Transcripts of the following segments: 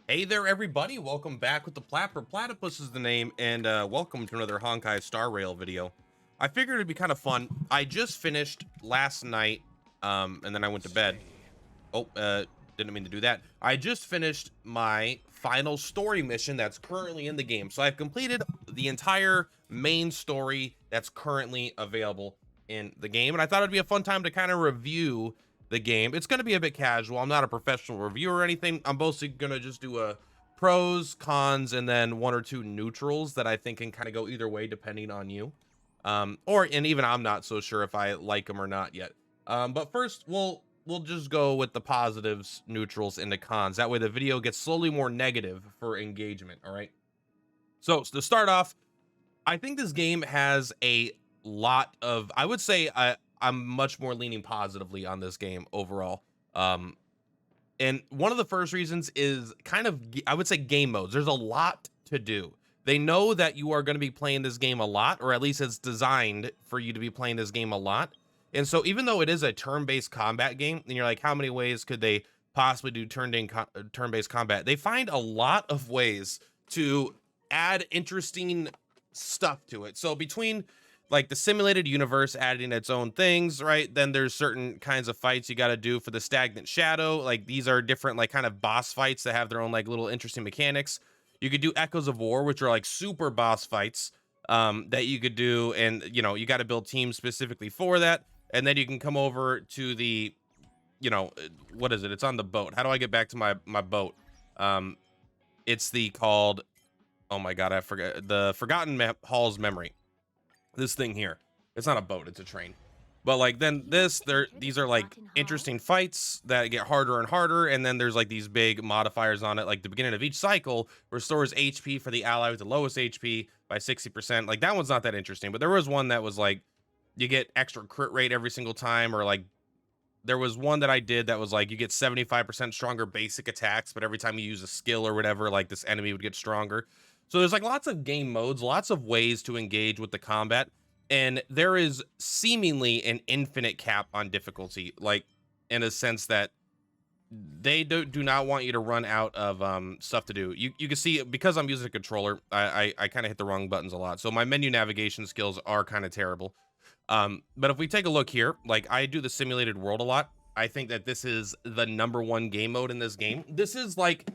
Hey there, everybody. Welcome back with the Plat. Purplatypus is the name, and welcome to another Honkai Star Rail video. I figured it'd be kind of fun. I just finished last night, and then I went to bed. Oh, didn't mean to do that. I just finished my final story mission that's currently in the game. So I've completed the entire main story that's currently available in the game, and I thought it'd be a fun time to kind of review the game. It's going to be a bit casual. I'm not a professional reviewer or anything. I'm mostly going to just do a pros, cons, and then one or two neutrals that I think can kind of go either way depending on you. And even I'm not so sure if I like them or not yet. But first, we'll just go with the positives, neutrals, and the cons. That way the video gets slowly more negative for engagement. All right. So to start off, I think this game has a lot of, I would say I'm much more leaning positively on this game overall. Um, and one of the first reasons is kind of, I would say, game modes. There's a lot to do. They know that you are going to be playing this game a lot, or at least it's designed for you to be playing this game a lot. And so even though it is a turn-based combat game, and you're like, how many ways could they possibly do turn-based combat? They find a lot of ways to add interesting stuff to it. So between like the simulated universe adding its own things, right? Then there's certain kinds of fights you got to do for the stagnant shadow. Like these are different, like kind of boss fights that have their own like little interesting mechanics. You could do echoes of war, which are like super boss fights that you could do. And, you know, you got to build teams specifically for that. And then you can come over to the, what is it? It's on the boat. How do I get back to my boat? It's the called, oh my God, I forgot, the Forgotten Hall's Memory. This thing here, it's not a boat, it's a train. But like then these are like interesting fights that get harder and harder, and then there's like these big modifiers on it. Like the beginning of each cycle restores HP for the ally with the lowest HP by 60%. Like that one's not that interesting, but there was one that was like you get extra crit rate every single time, or like there was one that I did that was like you get 75% stronger basic attacks, but every time you use a skill or whatever, like this enemy would get stronger. So there's like lots of game modes, lots of ways to engage with the combat, and there is seemingly an infinite cap on difficulty, like in a sense that they do not want you to run out of stuff to do. You can see because I'm using a controller, I kind of hit the wrong buttons a lot, so my menu navigation skills are kind of terrible. But if we take a look here, like I do the simulated world a lot. I think that this is the #1 game mode in this game. This is like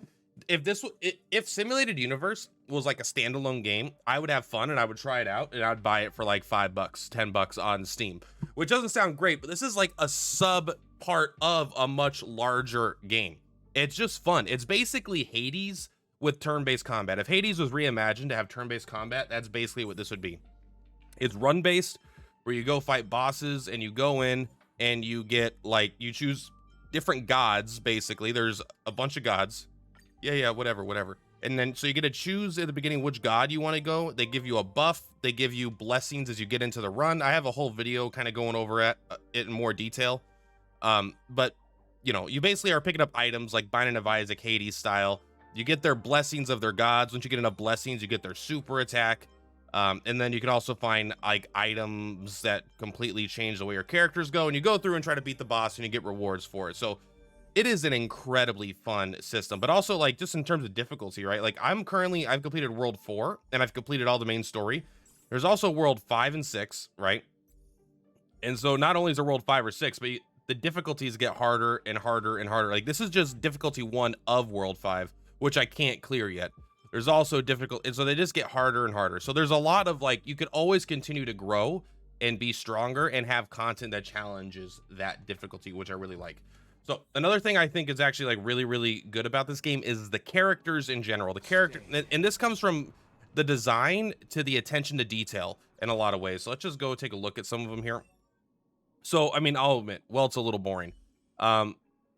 if simulated universe was like a standalone game, I would have fun and I would try it out and I'd buy it for like $5, $10 on Steam, which doesn't sound great, but this is like a sub part of a much larger game. It's just fun. It's basically Hades with turn-based combat. If Hades was reimagined to have turn-based combat, that's basically what this would be. It's run-based, where you go fight bosses and you go in and you get like you choose different gods. Basically there's a bunch of gods, whatever, and then so you get to choose at the beginning which god you want to go. They give you a buff, they give you blessings as you get into the run. I have a whole video kind of going over it in more detail, but you basically are picking up items like Binding of Isaac, Hades style. You get their blessings of their gods. Once you get enough blessings, you get their super attack. And then you can also find like items that completely change the way your characters go, and you go through and try to beat the boss and you get rewards for it. So it is an incredibly fun system, but also like just in terms of difficulty, right? Like I've completed world 4 and I've completed all the main story. There's also world 5 and 6, right? And so not only is there world 5 or 6, but the difficulties get harder and harder and harder. Like this is just difficulty 1 of world 5, which I can't clear yet. There's also difficult, and so they just get harder and harder. So there's a lot of like, you could always continue to grow and be stronger and have content that challenges that difficulty, which I really like. So another thing I think is actually like really, really good about this game is the characters in general. The character, and this comes from the design to the attention to detail in a lot of ways. So let's just go take a look at some of them here. So, I mean, I'll admit, well, it's a little boring.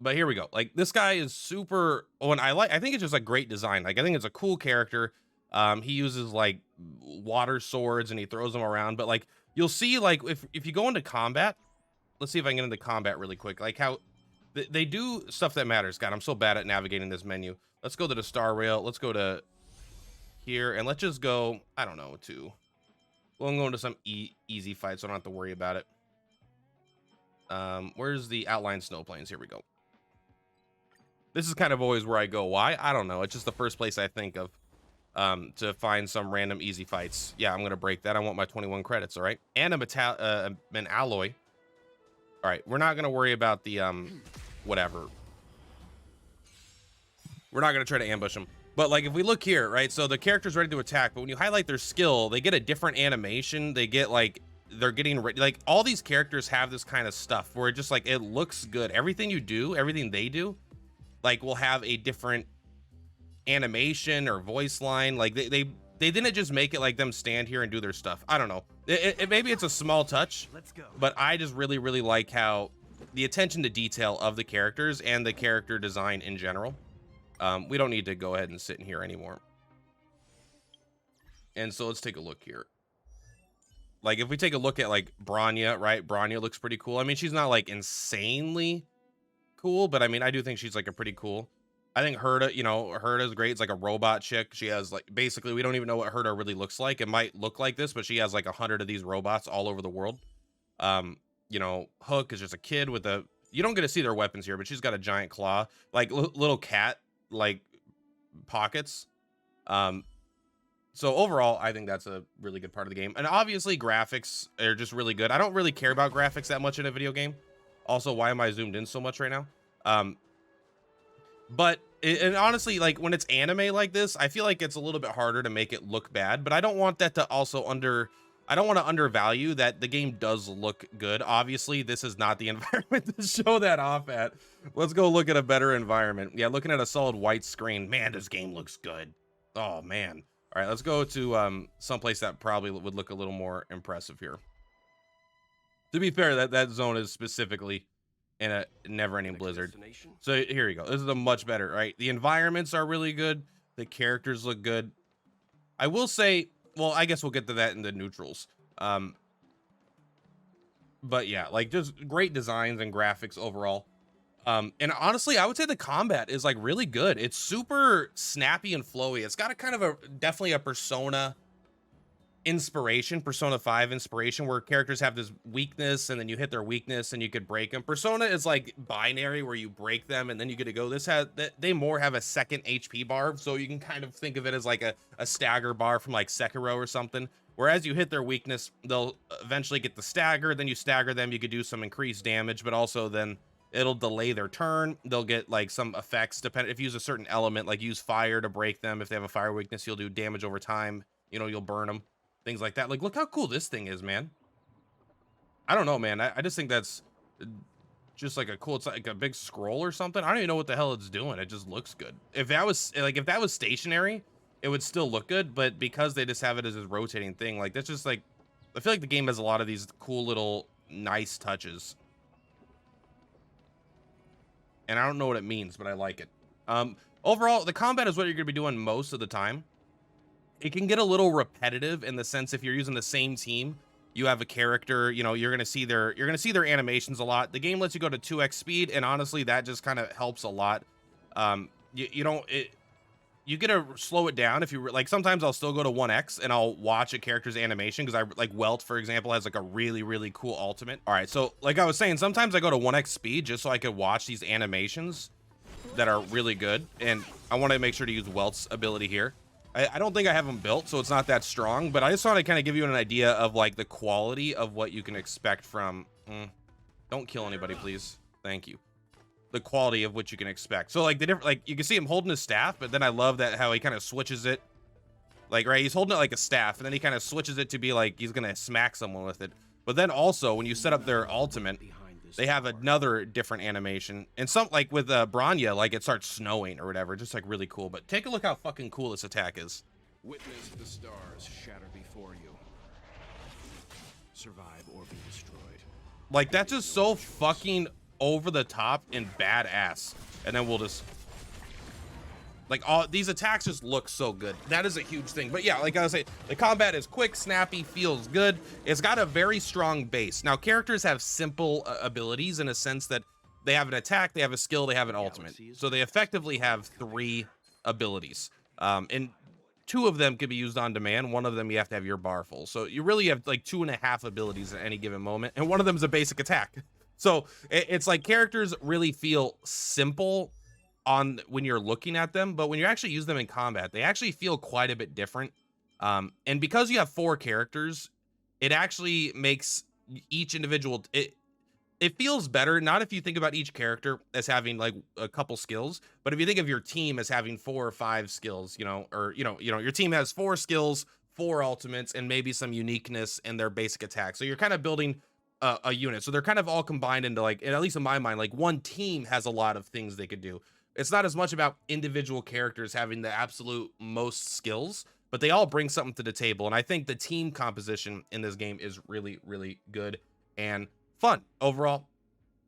But here we go. Like this guy is super, and I think it's just a great design. Like I think it's a cool character. He uses like water swords and he throws them around, but like you'll see like if you go into combat, let's see if I can get into combat really quick. Like how they do stuff that matters. God, I'm so bad at navigating this menu. Let's go to the star rail. Let's go to here and let's just go, I don't know, well, I'm going to some easy fight, so I don't have to worry about it. Where's the outline snow plains? Here we go. This is kind of always where I go. Why? I don't know. It's just the first place I think of to find some random easy fights. Yeah, I'm gonna break that. I want my 21 credits. All right, and an alloy. All right, we're not gonna worry about the whatever. We're not gonna try to ambush them. But like if we look here, right? So the character's ready to attack, but when you highlight their skill, they get a different animation. They get like they're getting ready. Like all these characters have this kind of stuff where it just like it looks good. Everything you do, everything they do, like will have a different animation or voice line. Like they didn't just make it like them stand here and do their stuff. I don't know. Maybe it's a small touch, but I just really like how the attention to detail of the characters and the character design in general. We don't need to go ahead and sit in here anymore. And so let's take a look here. Like if we take a look at like Bronya, right? Bronya looks pretty cool. I mean, she's not like insanely cool, but I mean, I do think she's like a pretty cool. I think Herta, you know, Herta's great. It's like a robot chick. She has like, basically, we don't even know what Herta really looks like. It might look like this, but she has like 100 of these robots all over the world. You know, Hook is just a kid with a, you don't get to see their weapons here, but she's got a giant claw, like little cat, like pockets. So overall, I think that's a really good part of the game. And obviously graphics are just really good. I don't really care about graphics that much in a video game. Also, why am I zoomed in so much right now? But and honestly, like when it's anime like this, I feel like it's a little bit harder to make it look bad, but I don't want that to also I don't want to undervalue that the game does look good. Obviously, this is not the environment to show that off at. Let's go look at a better environment. Yeah, looking at a solid white screen. Man, this game looks good. Oh, man. All right, let's go to someplace that probably would look a little more impressive here. To be fair, that zone is specifically in a never-ending blizzard. So here you go. This is a much better, right? The environments are really good. The characters look good. I will say, well, I guess we'll get to that in the neutrals. But yeah, like just great designs and graphics overall. And honestly, I would say the combat is like really good. It's super snappy and flowy. It's got a kind of a definitely a Persona 5 inspiration where characters have this weakness and then you hit their weakness and you could break them. Persona is like binary where you break them and then you get to go. They more have a second HP bar, so you can kind of think of it as like a stagger bar from like Sekiro or something. Whereas you hit their weakness, they'll eventually get the stagger, then you stagger them, you could do some increased damage, but also then it'll delay their turn. They'll get like some effects depending if you use a certain element, like use fire to break them. If they have a fire weakness, you'll do damage over time. You know, you'll burn them, things like that. Like, look how cool this thing is, man. I don't know, man. I just think that's just like a cool, it's like a big scroll or something. I don't even know what the hell it's doing. It just looks good. If that was stationary, it would still look good. But because they just have it as this rotating thing, like that's just like, I feel like the game has a lot of these cool little nice touches. And I don't know what it means, but I like it. Overall, the combat is what you're going to be doing most of the time. It can get a little repetitive in the sense if you're using the same team, you have a character, you know, you're going to see their animations a lot. The game lets you go to 2x speed, and honestly, that just kind of helps a lot. You get to slow it down if you like. Sometimes I'll still go to 1x and I'll watch a character's animation because I like Welt, for example, has like a really cool ultimate. All right, so like I was saying, sometimes I go to 1x speed just so I could watch these animations that are really good, and I want to make sure to use Welt's ability here. I don't think I have them built, so it's not that strong, but I just want to kind of give you an idea of like the quality of what you can expect from. Don't kill anybody, please. Thank you. The quality of what you can expect. So like the different, like you can see him holding his staff, but then I love that how he kind of switches it. Like, right, he's holding it like a staff, and then he kind of switches it to be like he's gonna smack someone with it. But then also when you set up their ultimate, they have another different animation. And some, like with Bronya, like it starts snowing or whatever, just like really cool. But take a look how fucking cool this attack is. Witness the stars shatter before you. Survive or be destroyed. Like that's just so fucking over the top and badass. And then we'll just like all these attacks just look so good. That is a huge thing. But yeah, like I was saying, the combat is quick, snappy, feels good. It's got a very strong base. Now characters have simple abilities in a sense that they have an attack, they have a skill, they have an ultimate. So they effectively have 3 abilities. And 2 of them can be used on demand. 1 of them you have to have your bar full. So you really have like 2.5 abilities at any given moment. And 1 of them is a basic attack. So it's like characters really feel simple on when you're looking at them, but when you actually use them in combat, they actually feel quite a bit different. And because you have 4 characters, it actually makes each individual it feels better, not if you think about each character as having like a couple skills, but if you think of your team as having 4 or 5 skills, or your team has 4 skills, 4 ultimates, and maybe some uniqueness in their basic attack. So you're kind of building a unit. So they're kind of all combined into like, at least in my mind, like one team has a lot of things they could do. It's not as much about individual characters having the absolute most skills, but they all bring something to the table. And I think the team composition in this game is really, really good and fun. Overall,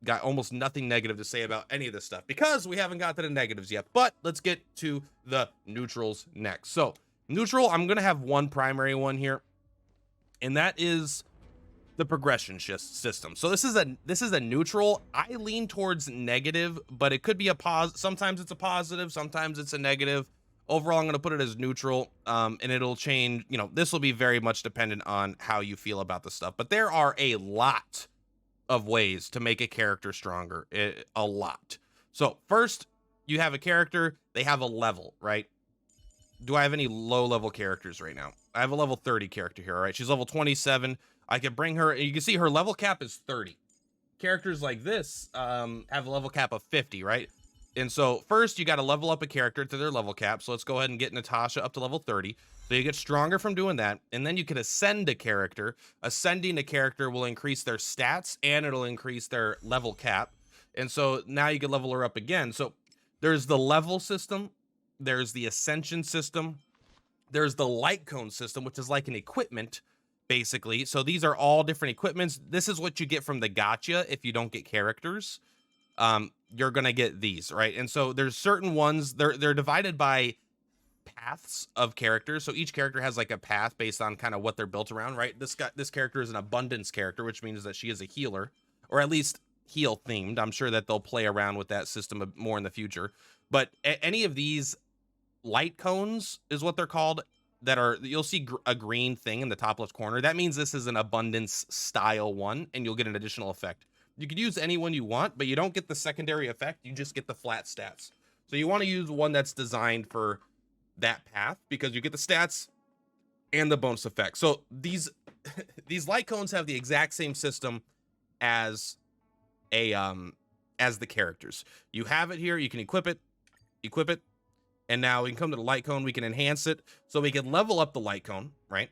got almost nothing negative to say about any of this stuff because we haven't got to the negatives yet. But let's get to the neutrals next. So neutral, I'm going to have one primary one here, and that is the progression system. So this is a neutral. I lean towards negative, but it could be a sometimes it's a positive, sometimes it's a negative. Overall, I'm going to put it as neutral, and it'll change. This will be very much dependent on how you feel about the stuff. But there are a lot of ways to make a character stronger. A lot. So first, you have a character. They have a level, right? Do I have any low level characters right now? I have a level 30 character here. All right, she's level 27. I could bring her. You can see her level cap is 30. Characters like this have a level cap of 50, right? And so first you got to level up a character to their level cap. So let's go ahead and get Natasha up to level 30. So you get stronger from doing that. And then you can ascend a character. Ascending a character will increase their stats and it'll increase their level cap. And so now you can level her up again. So there's the level system. There's the ascension system. There's the light cone system, which is like an equipment, basically. So these are all different equipments. This is what you get from the gacha if you don't get characters. You're gonna get these, right? And so there's certain ones, they're divided by paths of characters. So each character has like a path based on kind of what they're built around, right? This character is an abundance character, which means that she is a healer, or at least heal themed. I'm sure that they'll play around with that system more in the future. But any of these light cones is what they're called, that are, you'll see a green thing in the top left corner. That means this is an abundance style one, and you'll get an additional effect. You could use any one you want, but you don't get the secondary effect. You just get the flat stats. So you want to use one that's designed for that path because you get the stats and the bonus effect. So these light cones have the exact same system as the characters. You have it here. You can equip it, and now we can come to the light cone. We can enhance it, so we can level up the light cone, right?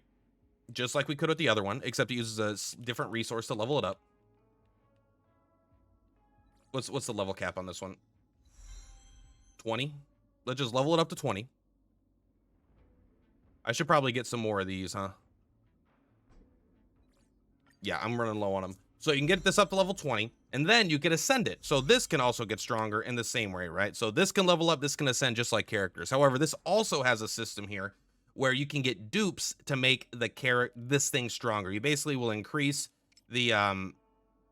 Just like we could with the other one, except it uses a different resource to level it up. What's the level cap on this one? 20. Let's just level it up to 20. I should probably get some more of these, huh? Yeah, I'm running low on them. So you can get this up to level 20, and then you can ascend it. So this can also get stronger in the same way, right? So this can level up, this can ascend just like characters. However, this also has a system here where you can get dupes to make this thing stronger. You basically will increase the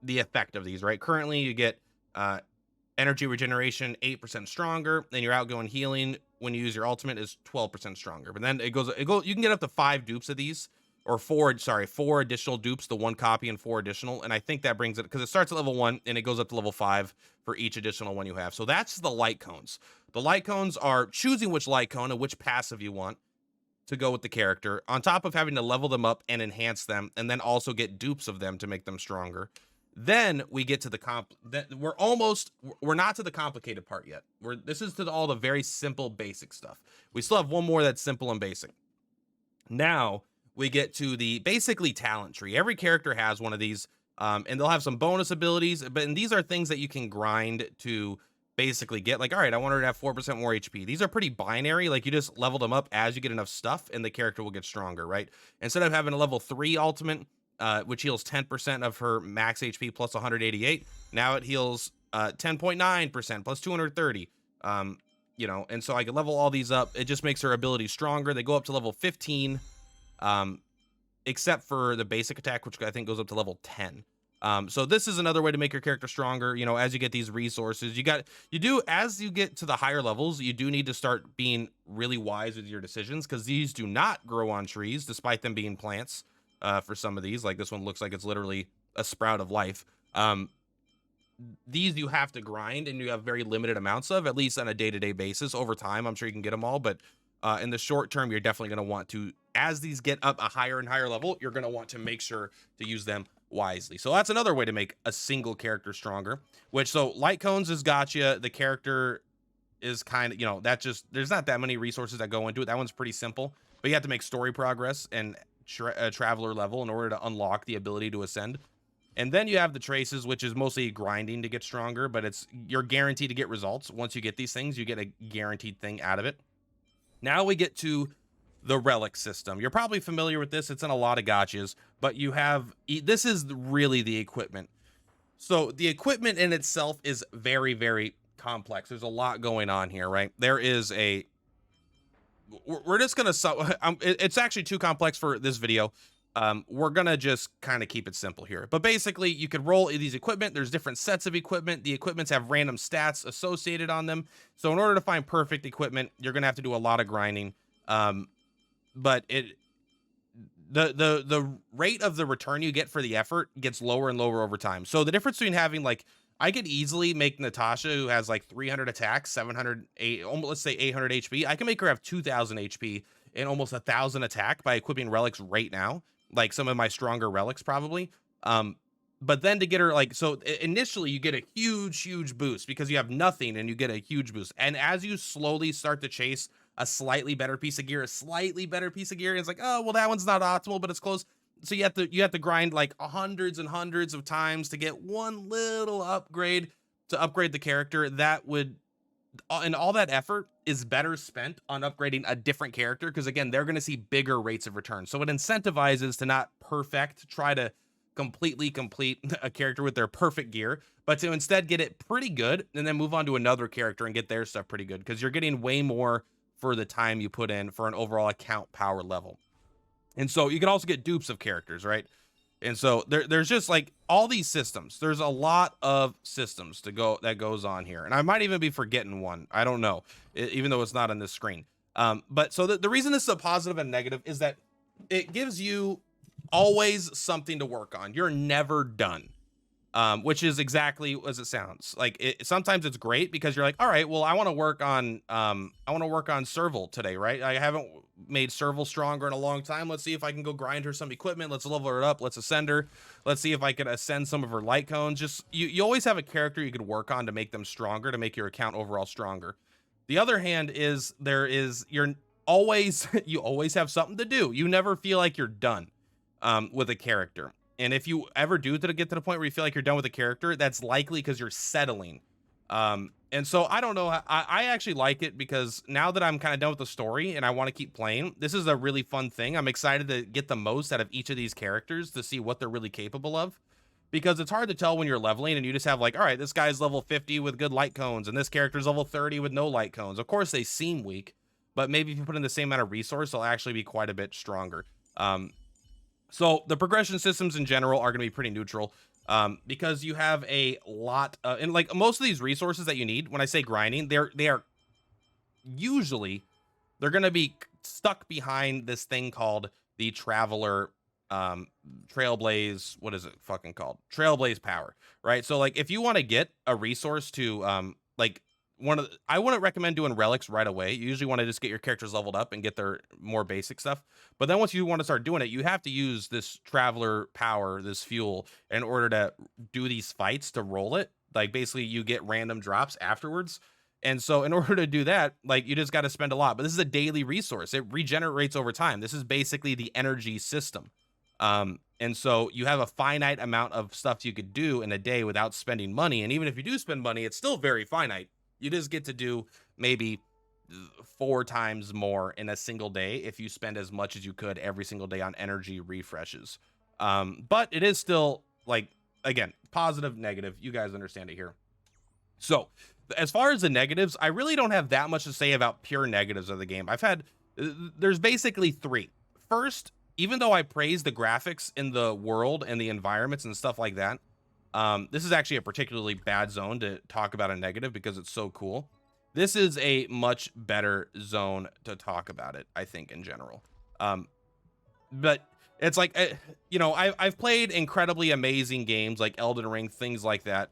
effect of these, right? Currently, you get energy regeneration 8% stronger, and your outgoing healing when you use your ultimate is 12% stronger. But then it goes, you can get up to 5 dupes of these, or 4 additional dupes, the 1 copy and 4 additional. And I think that brings it, because it starts at level 1 and it goes up to level 5 for each additional one you have. So that's the light cones. The light cones are choosing which light cone and which passive you want to go with the character, on top of having to level them up and enhance them, and then also get dupes of them to make them stronger. Then we get to the we're not to the complicated part yet. This is to all the very simple basic stuff. We still have one more that's simple and basic. Now we get to the basically talent tree. Every character has one of these, and they'll have some bonus abilities, and these are things that you can grind to basically get. Like, all right, I want her to have 4% more HP. These are pretty binary. Like, you just level them up as you get enough stuff, and the character will get stronger, right? Instead of having a level 3 ultimate, which heals 10% of her max HP plus 188. Now it heals 10.9% plus 230. And so I can level all these up. It just makes her ability stronger. They go up to level 15, except for the basic attack, which I think goes up to level 10. So this is another way to make your character stronger. As you get these resources, as you get to the higher levels, you do need to start being really wise with your decisions, because these do not grow on trees, despite them being plants. For some of these, like this one looks like it's literally a sprout of life. these you have to grind, and you have very limited amounts of, at least on a day-to-day basis. Over time, I'm sure you can get them all, but in the short term, you're definitely going to want to, as these get up a higher and higher level, you're going to want to make sure to use them wisely. So that's another way to make a single character stronger, which, so light cones has got you. The character is kind of, you know, that just, there's not that many resources that go into it. That one's pretty simple, but you have to make story progress and traveler level in order to unlock the ability to ascend. And then you have the traces, which is mostly grinding to get stronger, but it's, you're guaranteed to get results. Once you get these things, you get a guaranteed thing out of it. Now we get to the relic system. You're probably familiar with this. It's in a lot of gotchas, but you have, this is really the equipment. So the equipment in itself is very, very complex. There's a lot going on here, right? There is a, we're just going to, it's actually too complex for this video. We're going to just kind of keep it simple here. But basically, you could roll these equipment. There's different sets of equipment. The equipments have random stats associated on them. So in order to find perfect equipment, you're going to have to do a lot of grinding. But the rate of the return you get for the effort gets lower and lower over time. So the difference between having, like, I could easily make Natasha, who has like 300 attacks, 700, almost, let's say 800 HP. I can make her have 2000 HP and almost 1000 attack by equipping relics right now. Like some of my stronger relics probably. But then to get her, like, so initially you get a huge boost because you have nothing and you get a huge boost. And as you slowly start to chase a slightly better piece of gear, and it's like, oh, well, that one's not optimal, but it's close. So you have to grind like hundreds and hundreds of times to get one little upgrade to upgrade the character. That would, and all that effort is better spent on upgrading a different character, because again, they're going to see bigger rates of return. So it incentivizes to not try to completely complete a character with their perfect gear, but to instead get it pretty good and then move on to another character and get their stuff pretty good, because you're getting way more for the time you put in for an overall account power level. And so you can also get dupes of characters, right? And so there's just like all these systems. There's a lot of systems that goes on here. And I might even be forgetting one. I don't know, even though it's not on this screen. But so the reason this is a positive and negative is that it gives you always something to work on. You're never done. Which is exactly as it sounds. Like sometimes it's great because you're like, all right, well, I want to work on Serval today, right? I haven't made Serval stronger in a long time. Let's see if I can go grind her some equipment. Let's level her up. Let's ascend her. Let's see if I can ascend some of her light cones. Just you always have a character you could work on to make them stronger, to make your account overall stronger. The other hand is you always have something to do. You never feel like you're done with a character. And if you ever do get to the point where you feel like you're done with a character, that's likely because you're settling. And so I don't know. I actually like it because now that I'm kind of done with the story and I want to keep playing, this is a really fun thing. I'm excited to get the most out of each of these characters to see what they're really capable of, because it's hard to tell when you're leveling and you just have like, all right, this guy's level 50 with good light cones and this character's level 30 with no light cones. Of course, they seem weak, but maybe if you put in the same amount of resource, they'll actually be quite a bit stronger. So the progression systems in general are going to be pretty neutral, because you have a lot and like most of these resources that you need, when I say grinding, they are usually, they're going to be stuck behind this thing called the Traveler Trailblaze. What is it fucking called? Trailblaze power, right? So like if you want to get a resource to like I wouldn't recommend doing relics right away. You usually want to just get your characters leveled up and get their more basic stuff. But then once you want to start doing it, you have to use this traveler power, this fuel, in order to do these fights, to roll it. Like basically you get random drops afterwards. And so in order to do that, like you just got to spend a lot. But this is a daily resource. It regenerates over time. This is basically the energy system. And so you have a finite amount of stuff you could do in a day without spending money. And even if you do spend money, it's still very finite. You just get to do maybe 4 times more in a single day if you spend as much as you could every single day on energy refreshes. But it is still, like, again, positive, negative. You guys understand it here. So as far as the negatives, I really don't have that much to say about pure negatives of the game. There's basically 3. First, even though I praise the graphics in the world and the environments and stuff like that, this is actually a particularly bad zone to talk about a negative because it's so cool. This is a much better zone to talk about it, I think, in general. But it's like, you know, I've played incredibly amazing games like Elden Ring, things like that.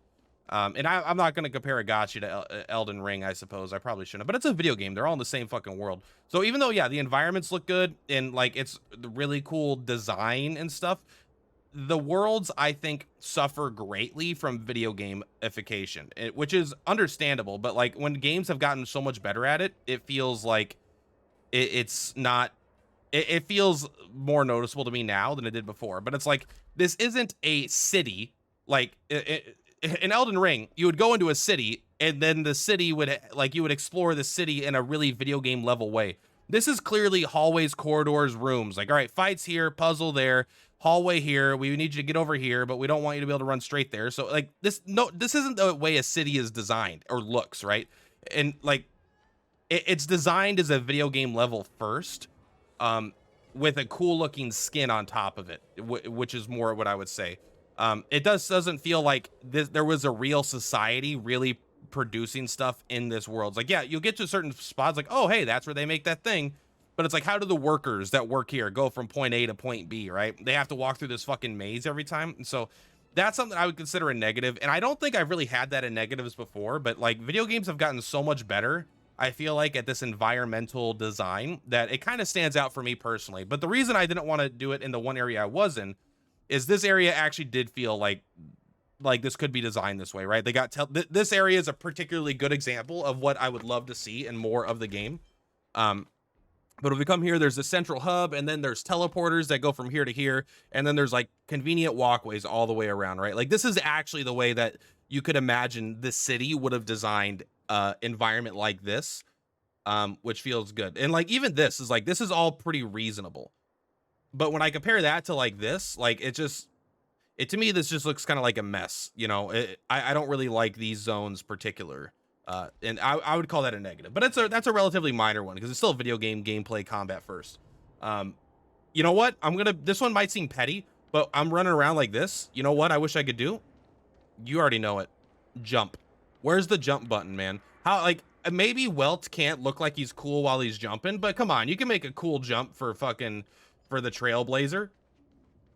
And I'm not going to compare a gacha to Elden Ring, I suppose. I probably shouldn't, but it's a video game. They're all in the same fucking world. So even though, yeah, the environments look good and like it's the really cool design and stuff, the worlds, I think, suffer greatly from video gamification, which is understandable. But like when games have gotten so much better at it, it feels like it's not, it feels more noticeable to me now than it did before. But it's like, this isn't a city. Like in Elden Ring, you would go into a city and then the city would, like, you would explore the city in a really video game level way. This is clearly hallways, corridors, rooms. Like, all right, fights here, puzzle there, hallway here. We need you to get over here, but we don't want you to be able to run straight there. So like this, no, this isn't the way a city is designed or looks, right? And like it's designed as a video game level first, with a cool looking skin on top of it, which is more what I would say. It doesn't feel like there was a real society really producing stuff in this world. It's like, yeah, you'll get to certain spots like, oh, hey, that's where they make that thing. But it's like, how do the workers that work here go from point A to point B, right? They have to walk through this fucking maze every time. And so that's something I would consider a negative. And I don't think I've really had that in negatives before, but like video games have gotten so much better, I feel like, at this environmental design that it kind of stands out for me personally. But the reason I didn't want to do it in the one area I was in is this area actually did feel like this could be designed this way, right? They got this area is a particularly good example of what I would love to see in more of the game. But if we come here, there's the central hub, and then there's teleporters that go from here to here, and then there's like convenient walkways all the way around, right? Like this is actually the way that you could imagine the city would have designed environment like this, which feels good. And like even this is like, this is all pretty reasonable. But when I compare that to like this, like to me, this just looks kind of like a mess. You know, I don't really like these zones particular. And I would call that a negative, but that's a relatively minor one because it's still a video game gameplay combat first. You know what? This one might seem petty, but I'm running around like this. You know what I wish I could do? You already know it. Jump. Where's the jump button, man? How, like, maybe Welt can't look like he's cool while he's jumping, but come on, you can make a cool jump for the Trailblazer.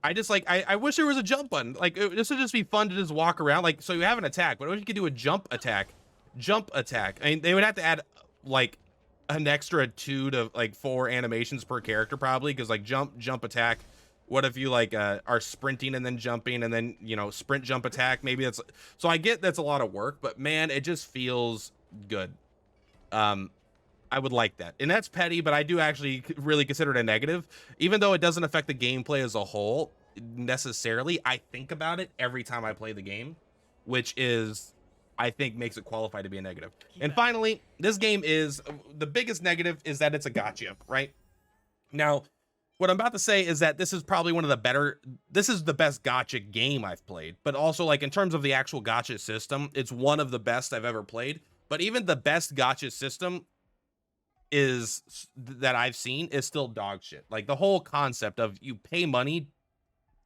I just like, I wish there was a jump button. Like, this would just be fun to just walk around. Like, so you have an attack, but what if you could do a jump attack? Jump attack. I mean, they would have to add like an extra 2 to like 4 animations per character probably, because like jump attack. What if you like are sprinting and then jumping and then, you know, sprint jump attack? Maybe that's, so I get that's a lot of work, but man, it just feels good. I would like that, and that's petty, but I do actually really consider it a negative, even though it doesn't affect the gameplay as a whole necessarily. I think about it every time I play the game, which is, I think, makes it qualify to be a negative. And finally, this game is, the biggest negative is that it's a gacha, right? Now, what I'm about to say is that this is probably one of the better, this is the best gacha game I've played, but also like in terms of the actual gacha system, it's one of the best I've ever played. But even the best gacha system that I've seen is still dog shit. Like the whole concept of you pay money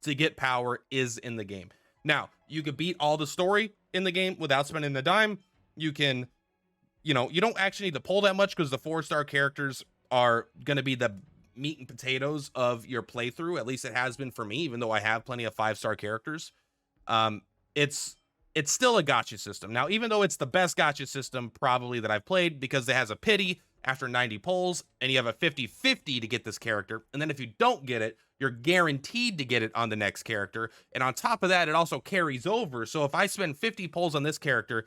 to get power is in the game. Now, you could beat all the story in the game without spending the dime. You can, you know, you don't actually need to pull that much because the 4-star characters are going to be the meat and potatoes of your playthrough. At least it has been for me, even though I have plenty of 5-star characters. It's still a gacha system. Now, even though it's the best gacha system probably that I've played, because it has a pity after 90 pulls, and you have a 50-50 to get this character. And then if you don't get it, you're guaranteed to get it on the next character. And on top of that, it also carries over. So if I spend 50 pulls on this character,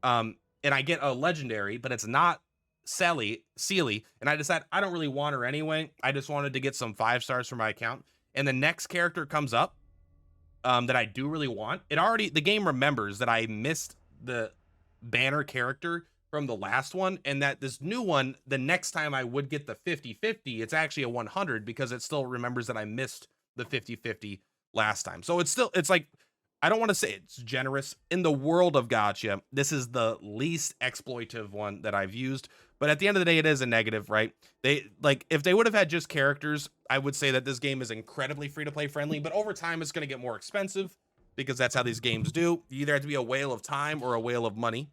and I get a legendary, but it's not Sealy, and I decide I don't really want her anyway, I just wanted to get some 5 stars for my account, and the next character comes up that I do really want, the game remembers that I missed the banner character from the last one, and that this new one, the next time I would get the 50-50, it's actually a 100 because it still remembers that I missed the 50-50 last time. So it's like, I don't want to say it's generous. In the world of gacha, this is the least exploitive one that I've used, but at the end of the day, it is a negative, right? If they would have had just characters, I would say that this game is incredibly free-to-play friendly, but over time, it's going to get more expensive because that's how these games do. You either have to be a whale of time or a whale of money.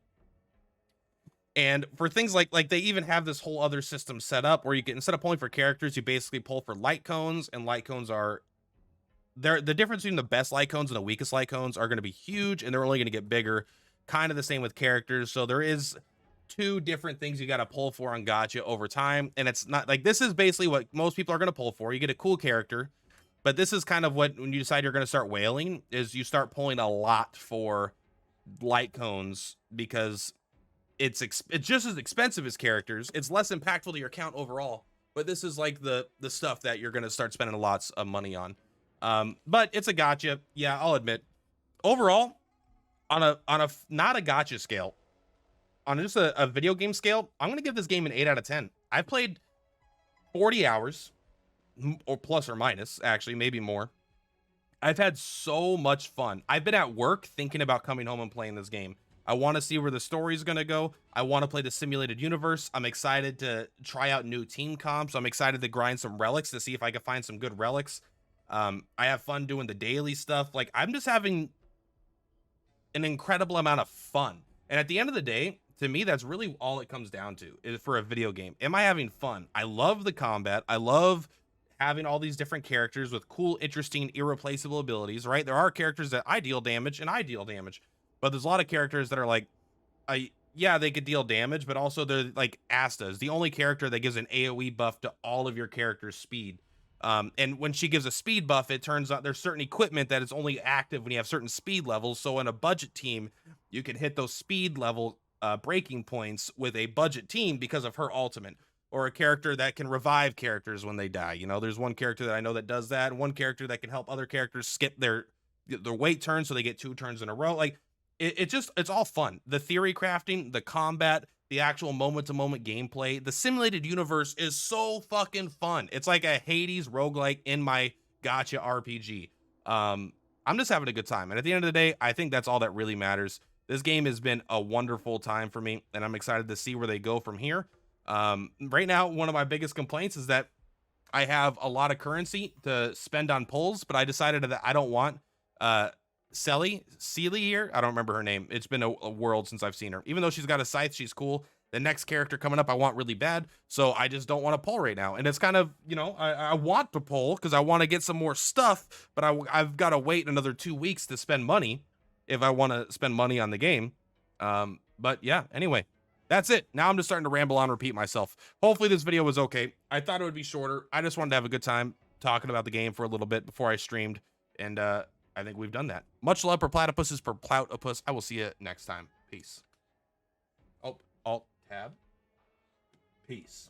And for things like they even have this whole other system set up where you can, instead of pulling for characters, you basically pull for light cones, and light cones are, the difference between the best light cones and the weakest light cones are going to be huge, and they're only going to get bigger kind of the same with characters. So there is two different things you got to pull for on gacha over time, and it's not like this is basically what most people are going to pull for. You get a cool character, but this is kind of what, when you decide you're going to start whaling, is you start pulling a lot for light cones, because it's just as expensive as characters. It's less impactful to your account overall, but this is like the stuff that you're going to start spending lots of money on. But it's a gotcha. Yeah, I'll admit, overall, on a not a gotcha scale, on just a video game scale, I'm going to give this game an 8 out of 10. I've played 40 hours, or plus or minus, actually, maybe more. I've had so much fun. I've been at work thinking about coming home and playing this game. I want to see where the story's going to go. I want to play the simulated universe. I'm excited to try out new team comps. I'm excited to grind some relics to see if I can find some good relics. I have fun doing the daily stuff. Like, I'm just having an incredible amount of fun. And at the end of the day, to me, that's really all it comes down to, is for a video game. Am I having fun? I love the combat. I love having all these different characters with cool, interesting, irreplaceable abilities, right? There are characters that I deal damage and I deal damage, but there's a lot of characters that are like, yeah, they could deal damage, but also they're like Asta is the only character that gives an AoE buff to all of your character's speed. And when she gives a speed buff, it turns out there's certain equipment that is only active when you have certain speed levels. So in a budget team, you can hit those speed level breaking points with a budget team because of her ultimate. Or a character that can revive characters when they die. You know, there's one character that I know that does that, and one character that can help other characters skip their wait turn so they get 2 turns in a row. Like, it's all fun. The theory crafting, the combat, the actual moment-to-moment gameplay, the simulated universe is so fucking fun. It's like a Hades roguelike in my gacha RPG. I'm just having a good time, and at the end of the day, I think that's all that really matters. This game has been a wonderful time for me, and I'm excited to see where they go from here. Right now, one of my biggest complaints is that I have a lot of currency to spend on pulls, but I decided that I don't want Celie here. I don't remember her name. It's been a world since I've seen her. Even though she's got a scythe, she's cool. The next character coming up I want really bad, so I just don't want to pull right now. And it's kind of, you know, I want to pull because I want to get some more stuff, but I've got to wait another 2 weeks to spend money if I want to spend money on the game. But yeah, anyway, that's it. Now I'm just starting to ramble on, repeat myself. Hopefully this video was okay. I thought it would be shorter. I just wanted to have a good time talking about the game for a little bit before I streamed, and I think we've done that. Much love for platypuses, for Purplatypus. I will see you next time. Peace. Oh, Alt Tab. Peace.